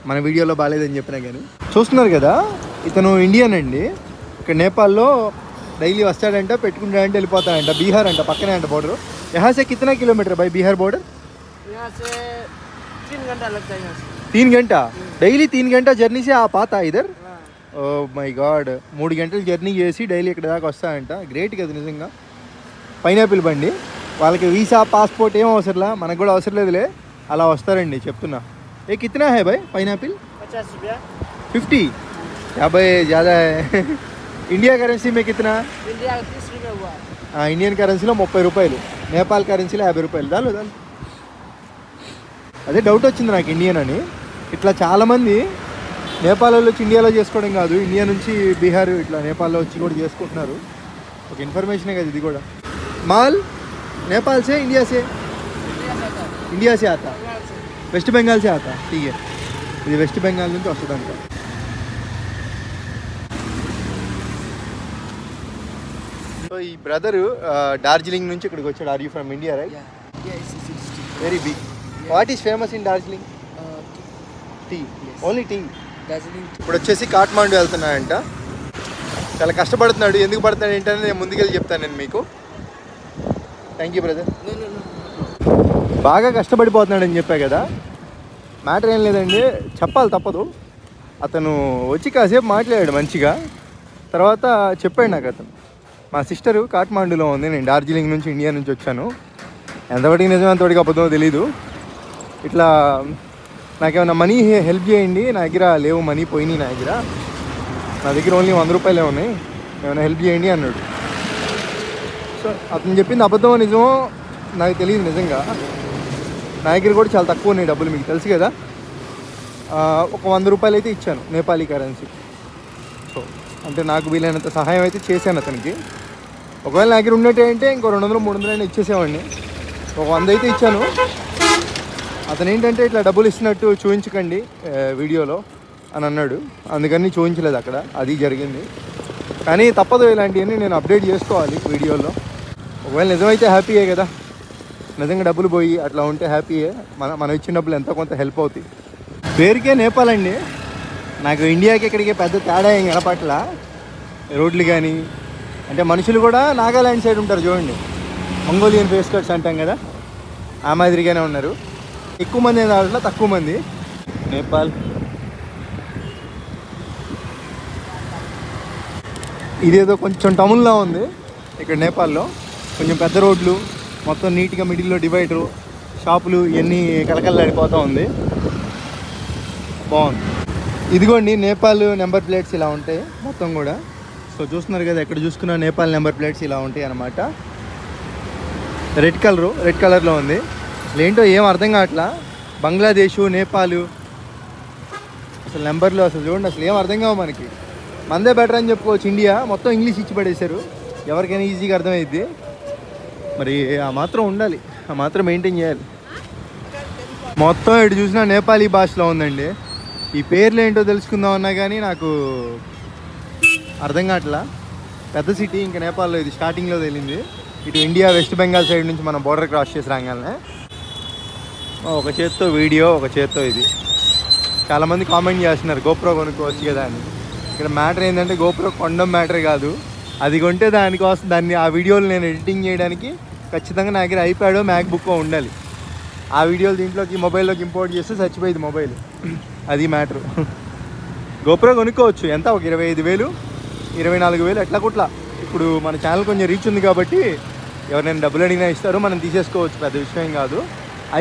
మన వీడియోలో బాగాలేదని చెప్పినా కానీ. చూస్తున్నారు కదా, ఇతను ఇండియన్ అండి. ఇక్కడ నేపాల్లో డైలీ వస్తాడంట, పెట్టుకుంటాడంటే వెళ్ళిపోతాడంట. బీహార్ అంట, పక్కనే అంట బॉर्डर. यहाँ से कितना किलोमीटर भाई बिहार बॉर्डर? यहाँ से 3 घंटा लगता है. 3 घंटा డైలీ 3 घंटा జర్నీ से आप आता इधर? ఓ మై గాడ్, 3 గంటలు జర్నీ చేసి డైలీ ఇక్కడ దాకా వస్తాడంట. గ్రేట్ కదా నిజంగా. పైనాపిల్ బండి, వాళ్ళకి వీసా పాస్పోర్ట్ ఏం అవసరంలా, మనకు కూడా అవసరం లేదులే, అలా వస్తారండి చెప్తున్నా. ఏ కిतना है भाई पाइनएप्पल? 50 रुपया. 50? क्या भाई ज़्यादा है. ఇండియా కరెన్సీ में कितना? इंडिया 30 रुपये हुआ. ఇండియన్ కరెన్సీలో 30 రూపాయలు, నేపాల్ కరెన్సీలో 50 రూపాయలు. దాని అదే డౌట్ వచ్చింది నాకు ఇండియన్ అని. ఇట్లా చాలామంది నేపాల్లో వచ్చి ఇండియాలో చేసుకోవడం కాదు, ఇండియా నుంచి బీహార్ ఇట్లా నేపాల్లో వచ్చి కూడా చేసుకుంటున్నారు. ఒక ఇన్ఫర్మేషనే కదా ఇది కూడా. మాల్ నేపాల్ సే ఇండియా సే? ఇండియా సే ఆతా, వెస్ట్ బెంగాల్ సే ఆతా. ఠీక్ హై, ఇది వెస్ట్ బెంగాల్ నుంచి వస్తుందంట. సో ఈ బ్రదరు డార్జిలింగ్ నుంచి ఇక్కడికి వచ్చాడు. Are you from India right? Very big. What is famous in Darjeeling? Tea, only tea. ఇప్పుడు వచ్చేసి కాఠ్మాండు వెళ్తున్నాడంట. చాలా కష్టపడుతున్నాడు. ఎందుకు పడుతున్నాడు ఏంటని నేను ముందుకెళ్ళి చెప్తాను నేను మీకు. Thank you brother. బాగా కష్టపడిపోతున్నాడని చెప్పా కదా. మ్యాటర్ ఏం లేదండి, చెప్పాలి తప్పదు. అతను వచ్చి కాసేపు మాట్లాడాడు మంచిగా, తర్వాత చెప్పాడు నాకు అతను. మా సిస్టరు కాఠ్మాండులో ఉంది, నేను డార్జిలింగ్ నుంచి ఇండియా నుంచి వచ్చాను. ఎంతవరకు నిజం ఎంతవరకు అబద్ధమో తెలీదు. ఇట్లా నాకేమైనా మనీ హెల్ప్ చేయండి, నా దగ్గర లేవు మనీ, పోయినాయి నా దగ్గర ఓన్లీ 100 రూపాయలే ఉన్నాయి, ఏమైనా హెల్ప్ చేయండి అన్నాడు. సో అతను చెప్పింది అబద్ధమో నిజమో నాకు తెలియదు నిజంగా. నా దగ్గర కూడా చాలా తక్కువ ఉన్నాయి డబ్బులు, మీకు తెలుసు కదా. ఒక 100 రూపాయలు అయితే ఇచ్చాను నేపాలీ కరెన్సీ. సో అంటే నాకు వీలైనంత సహాయం అయితే చేశాను అతనికి. ఒకవేళ నా దగ్గర ఉన్నట్టే అంటే ఇంకో 200-300 అయినా ఇచ్చేసేవాడిని. ఒక 100 అయితే ఇచ్చాను. అతను ఏంటంటే ఇట్లా డబ్బులు ఇస్తున్నట్టు చూపించకండి వీడియోలో అని అన్నాడు, అందుకని చూపించలేదు అక్కడ. అది జరిగింది. కానీ తప్పదు, ఇలాంటివన్నీ నేను అప్డేట్ చేసుకోవాలి వీడియోలో. ఒకవేళ నిజమైతే హ్యాపీయే కదా, నిజంగా డబ్బులు పోయి అట్లా ఉంటే హ్యాపీయే. మనం ఇచ్చిన డబ్బులు ఎంతో కొంత హెల్ప్ అవుతాయి. పేరుకే నేపాల్ అండి, నాకు ఇండియాకి ఇక్కడికి పెద్ద తేడా ఏం కనపట్ల. రోడ్లు కానీ అంటే మనుషులు కూడా నాగాలాండ్ సైడ్ ఉంటారు చూడండి, మంగోలియన్ ఫేస్ కట్స్ అంటాం కదా, ఆ మాదిరిగానే ఉన్నారు. ఎక్కువ మంది దాంట్లో తక్కువ మంది. నేపాల్ ఇదేదో కొంచెం టౌన్లా ఉంది ఇక్కడ నేపాల్లో. కొంచెం పెద్ద రోడ్లు, మొత్తం నీట్గా మిడిల్లో డివైడరు, షాపులు ఇవన్నీ కలకల్లాడిపోతూ ఉంది. బాగుంది. ఇదిగోండి నేపాల్ నెంబర్ ప్లేట్స్ ఇలా ఉంటాయి మొత్తం కూడా. సో చూస్తున్నారు కదా, ఎక్కడ చూసుకున్న నేపాల్ నెంబర్ ప్లేట్స్ ఇలా ఉంటాయి అన్నమాట. రెడ్ కలర్లో ఉంది. అసలు ఏంటో ఏం అర్థం కావట్లా. బంగ్లాదేశు, నేపాలు, అసలు నెంబర్లు అసలు చూడండి, అసలు ఏం అర్థం కావు మనకి. మనదే బెటర్ అని చెప్పుకోవచ్చు. ఇండియా మొత్తం ఇంగ్లీష్ ఇచ్చి పడేశారు, ఎవరికైనా ఈజీగా అర్థమైద్ది. మరి ఆ మాత్రం ఉండాలి, ఆ మాత్రం మెయింటైన్ చేయాలి. మొత్తం ఇటు చూసినా నేపాలీ భాషలో ఉందండి. ఈ పేర్లు ఏంటో తెలుసుకుందామన్నా కానీ నాకు అర్థం కావట్లా. పెద్ద సిటీ ఇంకా నేపాల్లో, ఇది స్టార్టింగ్లో తెలిసింది. ఇటు ఇండియా వెస్ట్ బెంగాల్ సైడ్ నుంచి మనం బోర్డర్ క్రాస్ చేసి రాగానే ఒక చేత్తో వీడియో, ఒక చేత్తో ఇది. చాలామంది కామెంట్ చేస్తున్నారు గోప్రో కొనుక్కోవచ్చు కదా అని. ఇక్కడ మ్యాటర్ ఏంటంటే గోప్రో కొనడం మ్యాటర్ కాదు, అది కొంటే దానికోసం ఆ వీడియోలు నేను ఎడిటింగ్ చేయడానికి ఖచ్చితంగా నా దగ్గర ఐప్యాడో మ్యాక్బుక్కో ఉండాలి. ఆ వీడియోలు దీంట్లోకి మొబైల్లోకి ఇంపోర్ట్ చేస్తే చచ్చిపోయింది మొబైల్. అది మ్యాటరు. గోప్రో కొనుక్కోవచ్చు, ఎంత ఒక 25,000 24,000 ఎట్లా కుట్లా. ఇప్పుడు మన ఛానల్ కొంచెం రీచ్ ఉంది కాబట్టి ఎవరైనా డబ్బులు అడిగినా ఇస్తారు, మనం తీసేసుకోవచ్చు, పెద్ద విషయం కాదు.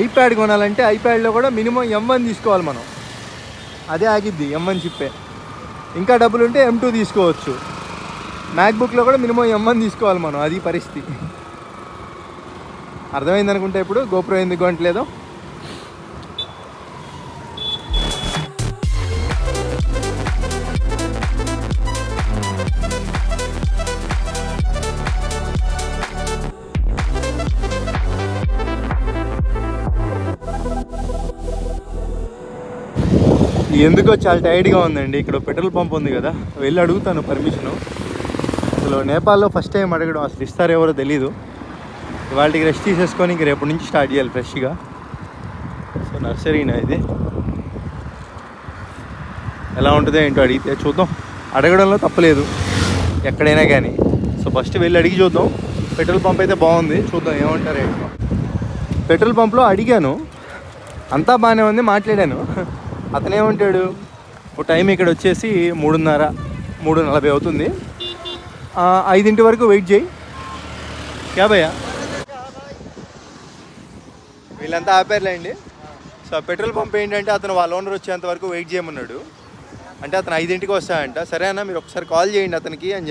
ఐప్యాడ్ కొనాలంటే ఐప్యాడ్లో కూడా మినిమం M1 తీసుకోవాలి మనం, అదే ఆగిద్ది, M1 చిప్పే. ఇంకా డబ్బులు ఉంటే M2 తీసుకోవచ్చు. మ్యాక్బుక్లో కూడా మినిమం M1 తీసుకోవాలి మనం, అది పరిస్థితి. అర్థమైంది అనుకుంటే ఇప్పుడు గోప్రో ఎందుకు కొనట్లేదో. ఎందుకో చాలా టైర్డ్గా ఉందండి. ఇక్కడ పెట్రోల్ పంప్ ఉంది కదా, వెళ్ళి అడుగుతాను పర్మిషను. అసలు నేపాల్లో ఫస్ట్ టైం అడగడం, అసలు ఇస్తారెవరో తెలీదు. వాళ్ళకి రెస్ట్ తీసేసుకొని ఇంక రేపటి నుంచి స్టార్ట్ చేయాలి ఫ్రెష్గా. సో నర్సరీనా ఇది, ఎలా ఉంటుందో ఏంటో అడిగితే చూద్దాం. అడగడంలో తప్పలేదు ఎక్కడైనా కానీ. సో ఫస్ట్ వెళ్ళి అడిగి చూద్దాం. పెట్రోల్ పంప్ అయితే బాగుంది, చూద్దాం ఏమంటారు ఏంటో. పెట్రోల్ పంప్లో అడిగాను, అంతా బాగానే ఉంది, మాట్లాడాను. అతనేమంటాడు, ఒక టైం ఇక్కడ వచ్చేసి 3:30-3:40 అవుతుంది, 5 వరకు వెయిట్ చేయి. భయ్యా వీళ్ళంతా ఆపారులేండి. సో పెట్రోల్ పంప్ ఏంటంటే అతను వాళ్ళ ఓనర్ వచ్చేంత వరకు వెయిట్ చేయమన్నాడు. అంటే అతను 5 వస్తాయంట. సరే అన్న మీరు ఒకసారి కాల్ చేయండి అతనికి అని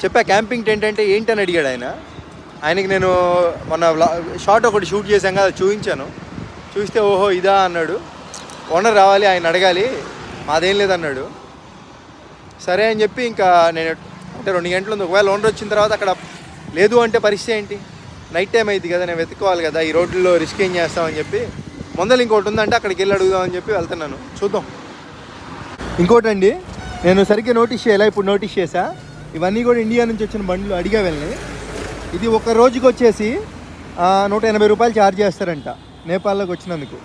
చెప్పా. క్యాంపింగ్ టెంట్ అంటే ఏంటని అడిగాడు ఆయన. ఆయనకి నేను మొన్న షార్ట్ ఒకటి షూట్ చేశాం కదా, చూపించాను. చూస్తే ఓహో ఇదా అన్నాడు. ఓనర్ రావాలి, ఆయన అడగాలి, మాదేం లేదన్నాడు. సరే అని చెప్పి ఇంకా నేను అంటే 2 గంటలు ఉంది. ఒకవేళ ఓనర్ వచ్చిన తర్వాత అక్కడ లేదు అంటే పరిస్థితి ఏంటి, నైట్ టైం అయింది కదా, నేను వెతుక్కోవాలి కదా, ఈ రోడ్లలో రిస్క్ ఏం చేస్తామని చెప్పి ముందర ఇంకోటి ఉందంటే అక్కడికి వెళ్ళి అడుగుదామని చెప్పి వెళ్తున్నాను. చూద్దాం. ఇంకోటండి, నేను సరిగ్గా నోటీస్ చేయాలా, ఇప్పుడు నోటీస్ చేశా. ఇవన్నీ కూడా ఇండియా నుంచి వచ్చిన బండ్లు. అడిగా వెళ్ళి, ఇది ఒక రోజుకి వచ్చేసి 180 రూపాయలు ఛార్జ్ చేస్తారంట నేపాల్లోకి వచ్చినందుకు.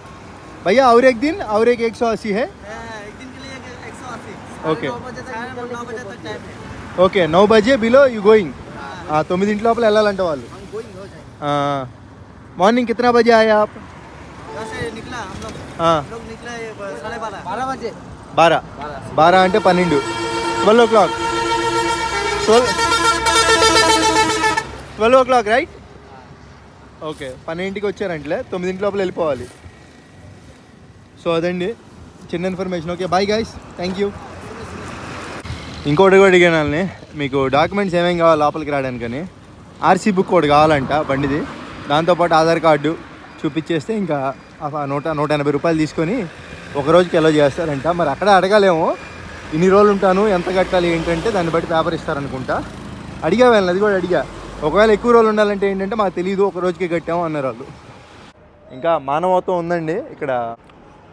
भैया और एक दिन और एक 180 है। एक दिन के लिए 180। ఓకే 9 बजे तक टाइम है। ఓకే 9 बजे బిలో యూ గోయింగ్. 9 లోపల వెళ్ళాలంట వాళ్ళు. हम गोइंग हो जाएंगे। మార్నింగ్ कितना बजे आए आप? यहाँ से निकला हम लोग। हाँ हम लोग निकले 12:30 बजे। 12 అంటే 12, 12 o'clock, 12 o'clock రైట్. ఓకే 12కి వచ్చారంటే 9 లోపల వెళ్ళిపోవాలి. సో అదండి చిన్న information. Okay bye guys, thank you. ఇంకోటి కూడా అడిగాను వాళ్ళని, మీకు డాక్యుమెంట్స్ ఏమేమి కావాలి లోపలికి రావడానికని. ఆర్సీ బుక్ ఒకటి కావాలంట బండిది, దాంతోపాటు ఆధార్ కార్డు చూపించేస్తే ఇంకా 180 రూపాయలు తీసుకొని ఒక రోజుకి ఎలా చేస్తారంట. మరి అక్కడ అడగాలేమో ఇన్ని రోజులు ఉంటాను ఎంత కట్టాలి ఏంటంటే దాన్ని బట్టి పేపర్ ఇస్తారనుకుంటా. అడిగా వెళ్ళను, అది కూడా అడిగా. ఒకవేళ ఎక్కువ రోజులు ఉండాలంటే ఏంటంటే మాకు తెలియదు, ఒక రోజుకి కట్టాము అన్నారు వాళ్ళు. ఇంకా మానవత్వం ఉందండి ఇక్కడ.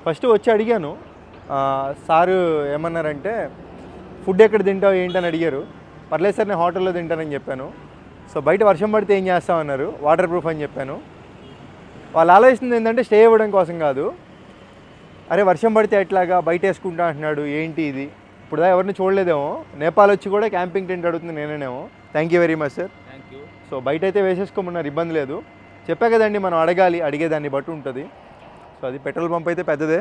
ఫస్ట్ వచ్చి అడిగాను, సారు ఏమన్నారంటే ఫుడ్ ఎక్కడ తింటావు ఏంటని అడిగారు. పర్లేదు సార్ నేను హోటల్లో తింటానని చెప్పాను. సో బయట వర్షం పడితే ఏం చేస్తామన్నారు, వాటర్ ప్రూఫ్ అని చెప్పాను. వాళ్ళు ఆలోచిస్తుంది ఏంటంటే స్టే ఇవ్వడం కోసం కాదు. అరే వర్షం పడితే ఎట్లాగా బయట వేసుకుంటా అంటున్నాడు, ఏంటి ఇది. ఇప్పుడు ఎవరిని చూడలేదేమో. నేపాల్ వచ్చి కూడా క్యాంపింగ్ టెంట్ అడుగుతుంది నేనేనేమో. Thank you very much sir. Thank you. So బయట అయితే వేసేసుకోమన్నారు, ఇబ్బంది లేదు. చెప్పా కదండి మనం అడగాలి, అడిగేదాన్ని బట్టి ఉంటుంది. సో అది పెట్రోల్ పంప్ అయితే పెద్దదే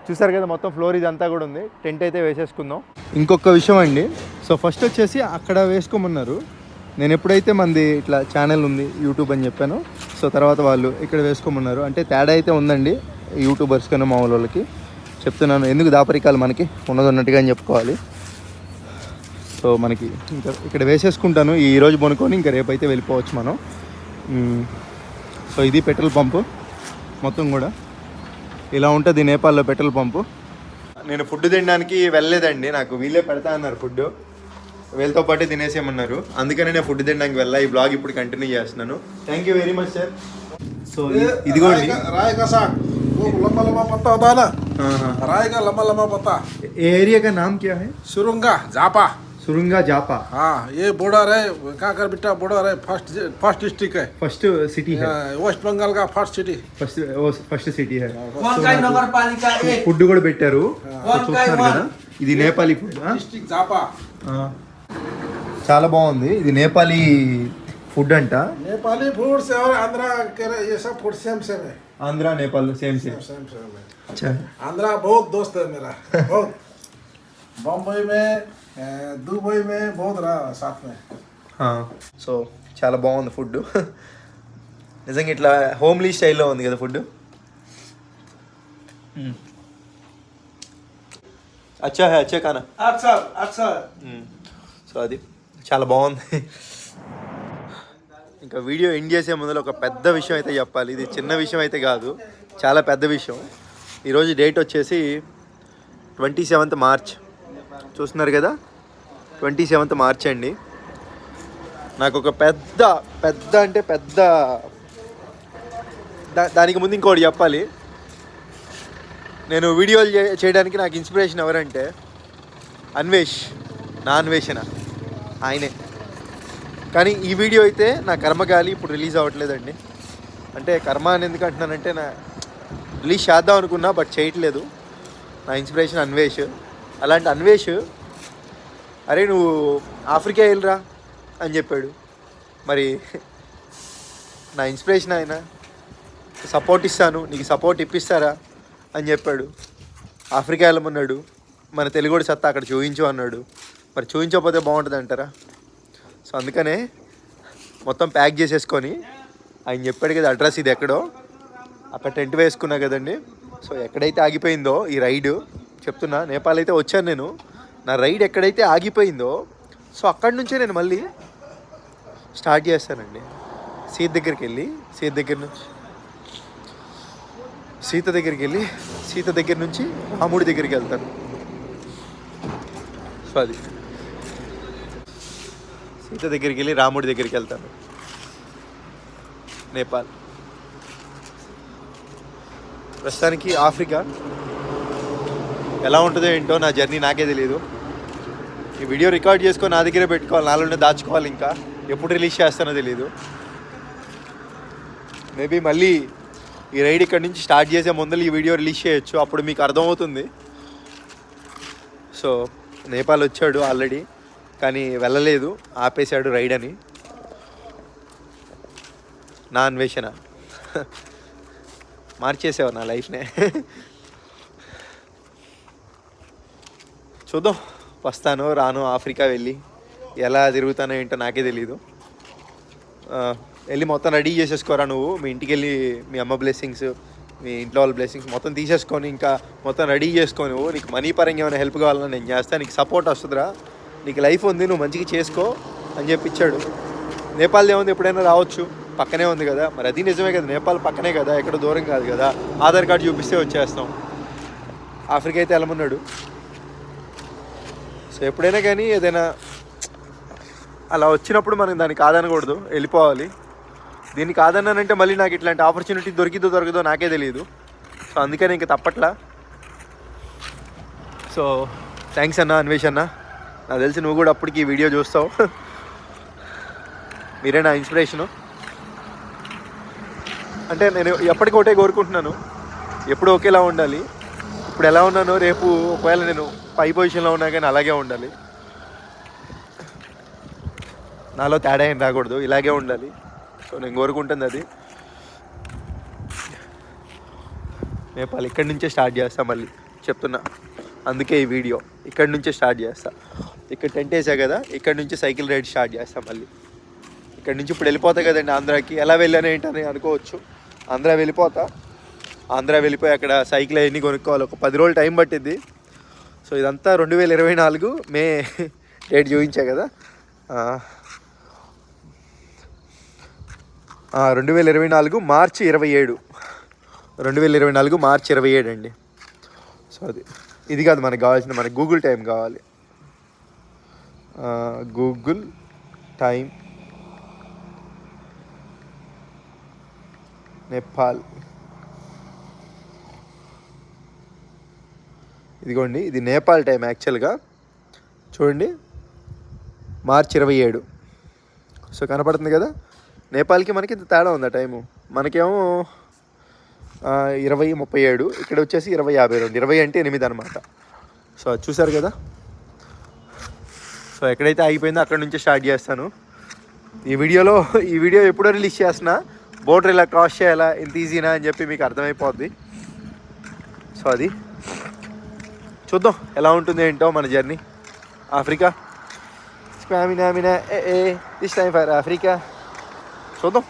చూసారు కదా, మొత్తం ఫ్లోర్ ఇదంతా కూడా ఉంది. టెంట్ అయితే వేసేసుకుందాం. ఇంకొక విషయం అండి, సో ఫస్ట్ వచ్చేసి అక్కడ వేసుకోమన్నారు. నేను ఎప్పుడైతే మంది ఇట్లా ఛానల్ ఉంది యూట్యూబ్ అని చెప్పాను, సో తర్వాత వాళ్ళు ఇక్కడ వేసుకోమన్నారు. అంటే తేడా అయితే ఉందండి యూట్యూబర్స్ కన్నా మామూలు వాళ్ళకి. చెప్తున్నాను ఎందుకు దాపరికాలు మనకి ఉన్నది ఉన్నట్టుగా అని చెప్పుకోవాలి. సో మనకి ఇంకా ఇక్కడ వేసేసుకుంటాను ఈరోజు కొనుక్కొని ఇంకా రేపైతే వెళ్ళిపోవచ్చు మనం. సో ఇది పెట్రోల్ పంపు మొత్తం కూడా ఇలా ఉంటుంది నేపాల్లో పెట్రోల్ పంపు. నేను ఫుడ్ తినడానికి వెళ్ళలేదండి, నాకు వీళ్ళే పెడతా అన్నారు ఫుడ్. వీళ్ళతో పాటే తినేసేయమన్నారు, అందుకనే నేను ఫుడ్ తినడానికి వెళ్ళా. ఈ బ్లాగ్ ఇప్పుడు కంటిన్యూ చేస్తున్నాను. Thank you very much sir. So ఇదిగోండి राय का साग वो लंबा लंबा पत्ता होता है ना, राय का लंबा लंबा पत्ता। एरिया का नाम क्या है? सुरुंगा झापा। सुरुंगा जापा। हाँ ये बॉर्डर है, कहाँ कर बेटा बॉर्डर है, फर्स्ट डिस्ट्रिक्ट है, फर्स्ट सिटी है, वेस्ट बंगाल का फर्स्ट सिटी, ఫస్ట్ సిటీ है. వంకాయ నగరపాలిక ఫుడ్ కూడా పెట్టారు చూస్తున్నారు కదా. ఇది నేపాలీ ఫుడ్, डिस्ट्रिक्ट झापा। చాలా బాగుంది. ఇది నేపాలీ ఫుడ్ అంట. नेपाली फूड से और आंध्रा के ये सब फूड सेम सेम है। Andhra Nepal same same. Same same है। अच्छा आंध्रा बहुत दोस्त है मेरा बहुत। बम्बई में दुबई में बहुत रहा साथ में। సో చాలా బాగుంది ఫుడ్. నిజంగా ఇట్లా హోమ్లీ స్టైల్లో ఉంది కదా ఫుడ్. అచ్చా హై అచ్చా కానా. अच्छा अच्छा। సో అది చాలా బాగుంది. ఇంకా వీడియో ఎండ్ చేసే ముందులో ఒక పెద్ద విషయం అయితే చెప్పాలి. ఇది చిన్న విషయం అయితే కాదు, చాలా పెద్ద విషయం. ఈరోజు డేట్ వచ్చేసి 27th మార్చ్ చూస్తున్నారు కదా, 27th మార్చ్ అండి. నాకు ఒక పెద్ద పెద్ద అంటే పెద్ద దానికి ముందు ఇంకోటి చెప్పాలి. నేను వీడియోలు చేయడానికి నాకు ఇన్స్పిరేషన్ ఎవరంటే అన్వేష్, నా అన్వేషణ ఆయనే. కానీ ఈ వీడియో అయితే నా కర్మగాలి ఇప్పుడు రిలీజ్ అవ్వట్లేదండి. అంటే కర్మ అని ఎందుకు అంటున్నానంటే నా రిలీజ్ చేద్దాం అనుకున్నా బట్ చేయట్లేదు. నా ఇన్స్పిరేషన్ అన్వేష్. అలాంటి అన్వేష్ అరే నువ్వు ఆఫ్రికా వెళ్ళరా అని చెప్పాడు. మరి నా ఇన్స్పిరేషన్ ఆయన. సపోర్ట్ ఇస్తాను, నీకు సపోర్ట్ ఇప్పిస్తారా అని చెప్పాడు. ఆఫ్రికా వెళ్ళమన్నాడు. మన తెలుగుడి సత్తా అక్కడ చూపించు అన్నాడు. మరి చూపించకపోతే బాగుంటుంది అంటారా? సో అందుకనే మొత్తం ప్యాక్ చేసేసుకొని ఆయన చెప్పాడు కదా అడ్రస్ ఇది ఎక్కడో, అక్కడ టెంట్ వేసుకున్నా కదండి. సో ఎక్కడైతే ఆగిపోయిందో ఈ రైడు చెప్తున్నా, నేపాల్ అయితే వచ్చాను నేను. నా రైడ్ ఎక్కడైతే ఆగిపోయిందో సో అక్కడి నుంచే నేను మళ్ళీ స్టార్ట్ చేస్తానండి. సీత దగ్గరికి వెళ్ళి సీత దగ్గర నుంచి రాముడి దగ్గరికి వెళ్తాను. సో అది సీత దగ్గరికి వెళ్ళి రాముడి దగ్గరికి వెళ్తాను నేపాల్. ప్రస్తుతానికి ఆఫ్రికా ఎలా ఉంటుందో ఏంటో నా జర్నీ నాకే తెలియదు. ఈ వీడియో రికార్డ్ చేసుకొని నా దగ్గరే పెట్టుకోవాలి, నాలోనే దాచుకోవాలి. ఇంకా ఎప్పుడు రిలీజ్ చేస్తానో తెలియదు. మేబీ మళ్ళీ ఈ రైడ్ ఇక్కడ నుంచి స్టార్ట్ చేసే ముందర ఈ వీడియో రిలీజ్ చేయొచ్చు, అప్పుడు మీకు అర్థమవుతుంది. సో నేపాల్ వచ్చాడు ఆల్రెడీ, కానీ వెళ్ళలేదు, ఆపేశాడు రైడ్ అని. నా అన్వేషణ మార్చేసావు నా లైఫ్నే. చూద్దాం వస్తాను రాను, ఆఫ్రికా వెళ్ళి ఎలా తిరుగుతానో ఏంటో నాకే తెలీదు. వెళ్ళి మొత్తం రెడీ చేసేసుకోరా నువ్వు. మీ ఇంటికి వెళ్ళి మీ అమ్మ బ్లెస్సింగ్స్, మీ ఇంట్లో వాళ్ళ బ్లెస్సింగ్స్ మొత్తం తీసేసుకొని ఇంకా మొత్తం రెడీ చేసుకో. నువ్వు నీకు మనీ పరంగా ఏమైనా హెల్ప్ కావాలని నేను చేస్తాను, నీకు సపోర్ట్ వస్తుందిరా, నీకు లైఫ్ ఉంది, నువ్వు మంచిగా చేసుకో అని చెప్పించాడు. నేపాల్ ఏముంది, ఎప్పుడైనా రావచ్చు, పక్కనే ఉంది కదా. మరి అది నిజమే కదా, నేపాల్ పక్కనే కదా, ఎక్కడ దూరం కాదు కదా. ఆధార్ కార్డు చూపిస్తే వచ్చేస్తాం. ఆఫ్రికా అయితే వెళ్ళమన్నాడు. సో ఎప్పుడైనా కానీ ఏదైనా అలా వచ్చినప్పుడు మనం దాన్ని కాదనకూడదు, వెళ్ళిపోవాలి. దీన్ని కాదన్నానంటే మళ్ళీ నాకు ఇట్లాంటి ఆపర్చునిటీ దొరకదో నాకే తెలియదు. సో అందుకని ఇంక తప్పట్లా. సో థ్యాంక్స్ అన్న అన్వేష్ అన్న. నాకు తెలిసి నువ్వు కూడా అప్పటికి ఈ వీడియో చూస్తావు. మీరే నా ఇన్స్పిరేషను. అంటే నేను ఎప్పటికీ ఒకటే కోరుకుంటున్నాను, ఎప్పుడు ఒకేలా ఉండాలి. ఇప్పుడు ఎలా ఉన్నానో రేపు ఒకవేళ నేను పై పొజిషన్లో ఉన్నా కానీ అలాగే ఉండాలి. నాలో తేడా ఏం రాకూడదు, ఇలాగే ఉండాలి. సో నేను కోరుకుంటుంది అది. నేపాల్ ఇక్కడి నుంచే స్టార్ట్ చేస్తా, మళ్ళీ చెప్తున్నా. అందుకే ఈ వీడియో ఇక్కడి నుంచే స్టార్ట్ చేస్తా. ఇక్కడ టెంట్ వేసా కదా, ఇక్కడ నుంచి సైకిల్ రైడ్ స్టార్ట్ చేస్తా. మళ్ళీ ఇక్కడ నుంచి ఇప్పుడు వెళ్ళిపోతా కదండి ఆంధ్రాకి. ఎలా వెళ్ళాను ఏంటని అనుకోవచ్చు. ఆంధ్రా వెళ్ళిపోయి అక్కడ సైకిల్ అవన్నీ కొనుక్కోవాలి. ఒక 10 రోజులు టైం పట్టింది. సో ఇదంతా 2024 మే డేట్ చూపించా కదా. 2024 మార్చి 27. 2024 మార్చి 27 అండి. సో ఇది కాదు మనకు కావాల్సిన, మనకి గూగుల్ టైం కావాలి. Google time Nepal. ఇదిగోండి, ఇది నేపాల్ టైం యాక్చువల్గా. చూడండి, మార్చి 27. సో కనపడుతుంది కదా. నేపాల్కి మనకి ఇంత తేడా ఉందా టైము. మనకేమో 20:37, ఇక్కడ వచ్చేసి 20:52. 20 అంటే 8 అనమాట. సో అది చూసారు కదా. సో ఎక్కడైతే ఆగిపోయిందో అక్కడ నుంచి స్టార్ట్ చేస్తాను. ఈ వీడియో ఎప్పుడో రిలీజ్ చేస్తున్నా. బోర్డర్ ఇలా క్రాస్ చేయాలా, ఇంత ఈజీనా అని చెప్పి మీకు అర్థమైపోద్ది. సో అది చూద్దాం ఎలా ఉంటుంది ఏంటో మన journey. Africa this time for Africa చూద్దాం.